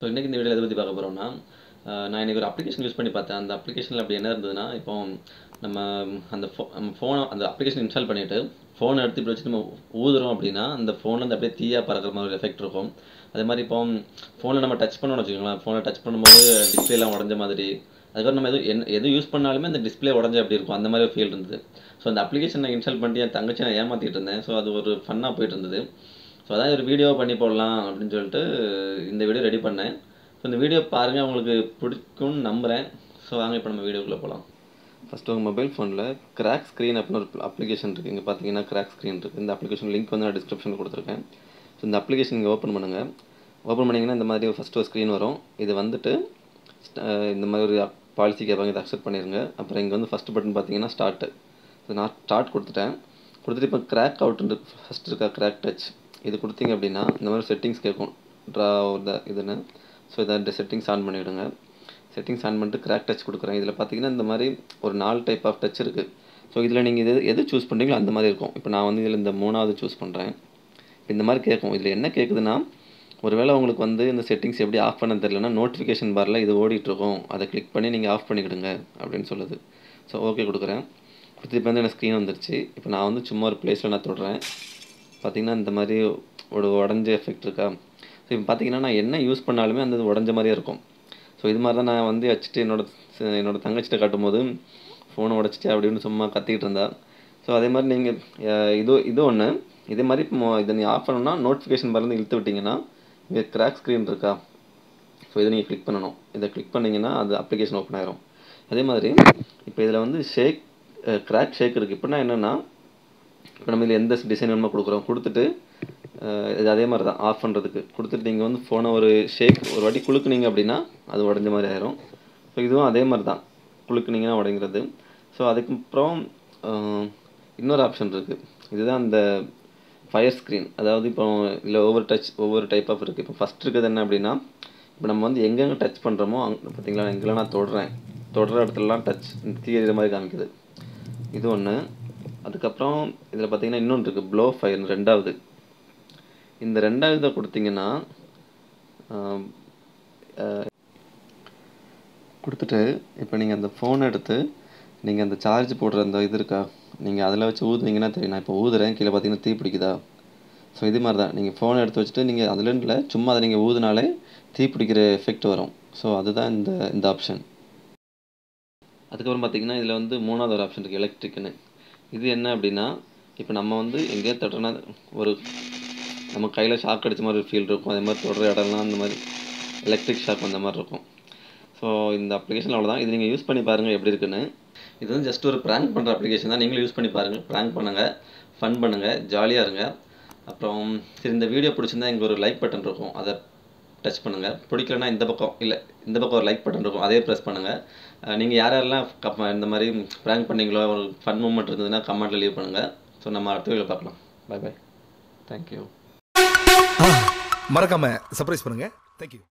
So இன்றைக்கி இந்த வீடியோவில் எதை பற்றி பார்க்க போகிறோம்னா, நான் இன்றைக்கி ஒரு அப்ளிகேஷன் யூஸ் பண்ணி பார்த்தேன். அந்த அப்ளிகேஷனில் அப்படி என்ன இருந்ததுன்னா, இப்போ நம்ம நம்ம ஃபோனை அந்த அப்ளிகேஷன் இன்ஸ்டால் பண்ணிவிட்டு ஃபோனை எடுத்து இப்படி வச்சு நம்ம ஊதுறோம் அப்படின்னா, அந்த ஃபோன்லேருந்து அப்படியே தீயாக பறக்கிற மாதிரி ஒரு எஃபெக்ட் இருக்கும். அதே மாதிரி இப்போ ஃபோனில் நம்ம டச் பண்ணோம்னு வச்சுக்கோங்களேன், ஃபோனை டச் பண்ணும்போது டிஸ்பிளேலாம் உடஞ்ச மாதிரி, அதுக்கப்புறம் நம்ம எது யூஸ் பண்ணாலுமே அந்த டிஸ்பிளே உடஞ்ச அப்படி இருக்கும். அந்த மாதிரி ஒரு ஃபீல் இருந்தது. ஸோ அந்த அப்ளிகேஷன் நான் இன்ஸ்டால் பண்ணிட்டு என் தங்கச்சி நான் ஏமாற்றிட்டு இருந்தேன். ஸோ அது ஒரு ஃபன்னாக போயிட்டு இருந்தது. ஸோ அதான் ஒரு வீடியோ பண்ணி போடலாம் அப்படின்னு சொல்லிட்டு இந்த வீடியோ ரெடி பண்ணேன். ஸோ இந்த வீடியோ பாருங்கள், உங்களுக்கு பிடிக்கும்னு நம்புகிறேன். ஸோ வாங்க இப்போ நம்ம வீடியோக்குள்ளே போகலாம். ஃபஸ்ட்டு உங்கள் மொபைல் ஃபோனில் கிராக் ஸ்க்ரீன் அப்படின்னு ஒரு அப்ளிகேஷன் இருக்குது. இங்கே பார்த்தீங்கன்னா கிராக் ஸ்க்ரீன் இருக்குது. இந்த அப்ளிகேஷன் லிங்க் வந்து நான் டிஸ்கிரிப்ஷனில் கொடுத்துருக்கேன். ஸோ இந்த அப்ளிகேஷன் நீங்கள் ஓப்பன் பண்ணுங்கள். ஓப்பன் பண்ணிங்கன்னா இந்த மாதிரி ஃபஸ்ட்டு ஒரு ஸ்க்ரீன் வரும். இது வந்துட்டு இந்த மாதிரி ஒரு பாலிசி கேட்பாங்க, இதை அக்செப்ட் பண்ணிடுங்க. அப்புறம் இங்கே வந்து ஃபஸ்ட்டு பட்டன் பார்த்தீங்கன்னா ஸ்டார்ட்டு. ஸோ நான் ஸ்டார்ட் கொடுத்துட்டேன். கொடுத்துட்டு இப்போ கிராக் அவுட்டு ஃபஸ்ட் இருக்கா கிராக் டச், இது கொடுத்தீங்க அப்படின்னா இந்த மாதிரி செட்டிங்ஸ் கேட்கும், ட்ரா இதுன்னு. ஸோ இதை செட்டிங்ஸ் ஆன் பண்ணிவிடுங்க. செட்டிங்ஸ் ஆன் பண்ணிட்டு கிராக் டச் கொடுக்குறேன். இதில் பார்த்தீங்கன்னா இந்த மாதிரி ஒரு 4 டைப் ஆஃப் டச் இருக்குது. ஸோ இதில் நீங்கள் எது சூஸ் பண்ணுறீங்களோ அந்த மாதிரி இருக்கும். இப்போ நான் வந்து இதில் இந்த 3வது சூஸ் பண்ணுறேன். இந்த மாதிரி கேட்கும். இதில் என்ன கேட்குதுன்னா, ஒருவேளை உங்களுக்கு வந்து இந்த செட்டிங்ஸ் எப்படி ஆஃப் பண்ண தெரியலன்னா, நோட்டிஃபிகேஷன் பாரில் இது ஓடிட்டுருக்கும், அதை கிளிக் பண்ணி நீங்கள் ஆஃப் பண்ணிக்கிடுங்க அப்படின்னு சொல்லுது. ஸோ ஓகே கொடுக்குறேன். கொடுத்து இப்போ வந்து எனக்கு ஸ்க்ரீன் வந்துருச்சு. இப்போ நான் வந்து சும்மா ஒரு பிளேஸில் நான் தொடுறேன். பார்த்திங்கன்னா இந்த மாதிரி ஒரு உடஞ்ச எஃபெக்ட் இருக்கா. ஸோ இப்போ பார்த்திங்கன்னா நான் என்ன யூஸ் பண்ணாலுமே அந்த உடஞ்ச மாதிரியே இருக்கும். ஸோ இது மாதிரி தான் நான் வந்து வச்சுட்டு என்னோடய தங்கச்சிட்ட காட்டும்போது ஃபோனை உடச்சிட்டு அப்படின்னு சும்மா கத்திக்கிட்டு இருந்தா. ஸோ அதே மாதிரி நீங்கள் இது ஒன்று. இதே மாதிரி இதை நீங்கள் ஆஃப் பண்ணணும்னா நோட்டிஃபிகேஷன் பாரிலேருந்து இழுத்து விட்டிங்கன்னா இங்கே கிராக் ஸ்க்ரீன் இருக்கா. ஸோ இதை நீங்கள் கிளிக் பண்ணணும். இதை கிளிக் பண்ணிங்கன்னா அது அப்ளிகேஷன் ஓப்பன் ஆயிரும். அதே மாதிரி இப்போ இதில் வந்து கிராக் ஷேக் இருக்குது. இப்போனா என்னென்னா, இப்போ நம்ம இதில் எந்த டிசைன் வேணுமோ கொடுக்குறோம். கொடுத்துட்டு இது அதே மாதிரி தான் ஆஃப் பண்ணுறதுக்கு கொடுத்துட்டு நீங்கள் வந்து ஃபோனை ஒரு வாட்டி குலுக்குனீங்க அப்படின்னா அது உடஞ்ச மாதிரி ஆயிரும். ஸோ இதுவும் அதே மாதிரி தான், குலுக்குனீங்கன்னா உடைங்கிறது. ஸோ அதுக்கப்புறம் இன்னொரு ஆப்ஷன் இருக்குது. இதுதான் இந்த ஃபயர் ஸ்க்ரீன். அதாவது இப்போ இதில் ஒவ்வொரு டைப் ஆஃப் இருக்குது. இப்போ ஃபஸ்ட் இருக்கிறது என்ன அப்படின்னா, இப்போ நம்ம வந்து எங்கெங்கே டச் பண்ணுறோமோ அங்கே பார்த்தீங்களா, எங்கெல்லாம் நான் தொடுற இடத்துலலாம் டச் தீயற மாதிரி காமிக்குது. இது ஒன்று. அதுக்கப்புறம் இதில் பார்த்தீங்கன்னா இன்னொன்று இருக்குது, ப்ளோ ஃபயர் 2வது. இந்த 2வது கொடுத்தீங்கன்னா கொடுத்துட்டு இப்போ நீங்கள் அந்த ஃபோனை எடுத்து நீங்கள் அந்த சார்ஜ் போடுற அந்த இது இருக்கா, நீங்கள் அதில் வச்சு ஊதுனீங்கன்னா தெரியும். நான் இப்போ ஊதுறேன், கீழே பார்த்தீங்கன்னா தீ பிடிக்குதா. ஸோ இது மாதிரி தான் நீங்கள் ஃபோனை எடுத்து வச்சுட்டு நீங்கள் அதில் இல்லை, சும்மா அதை நீங்கள் ஊதுனாலே தீ பிடிக்கிற எஃபெக்ட் வரும். ஸோ அதுதான் இந்த ஆப்ஷன். அதுக்கப்புறம் பார்த்தீங்கன்னா இதில் வந்து 3வது ஒரு ஆப்ஷன் இருக்குது, எலக்ட்ரிக்னு. இது என்ன அப்படின்னா, இப்போ நம்ம வந்து எங்கேயோ தட்டுறோன்னா ஒரு நம்ம கையில் ஷாக் அடித்த மாதிரி ஒரு ஃபீல் இருக்கும். அதே மாதிரி தொடுற இடம்லாம் அந்த மாதிரி எலக்ட்ரிக் ஷாக் அந்த மாதிரி இருக்கும். ஸோ இந்த அப்ளிகேஷன் அவ்வளோதான். இது நீங்கள் யூஸ் பண்ணி பாருங்கள் எப்படி இருக்குன்னு. இது வந்து ஜஸ்ட் ஒரு ப்ராங்க் பண்ணுற அப்ளிகேஷன் தான். நீங்களும் யூஸ் பண்ணி பாருங்கள், ப்ராங்க் பண்ணுங்கள், ஃபன் பண்ணுங்கள், ஜாலியாக இருங்க. அப்புறம் சரி, இந்த வீடியோ பிடிச்சிருந்தா எங்களுக்கு ஒரு லைக் பட்டன் இருக்கும், அதை டச் பண்ணுங்கள். பிடிக்கலன்னா இந்த பக்கம் ஒரு லைக் பட்டன் இருக்கும், அதே ப்ரெஸ் பண்ணுங்கள். நீங்கள் யாரெல்லாம் இந்த மாதிரி ப்ராங்க் பண்ணீங்களோ, ஒரு ஃபன் மூமெண்ட் இருந்ததுன்னா கமெண்ட்டில் லீவ் பண்ணுங்கள். ஸோ நம்ம அடுத்த வீடியோ பார்க்கலாம். பை. தேங்க்யூ. மறக்காம சர்ப்ரைஸ் பண்ணுங்க. தேங்க்யூ.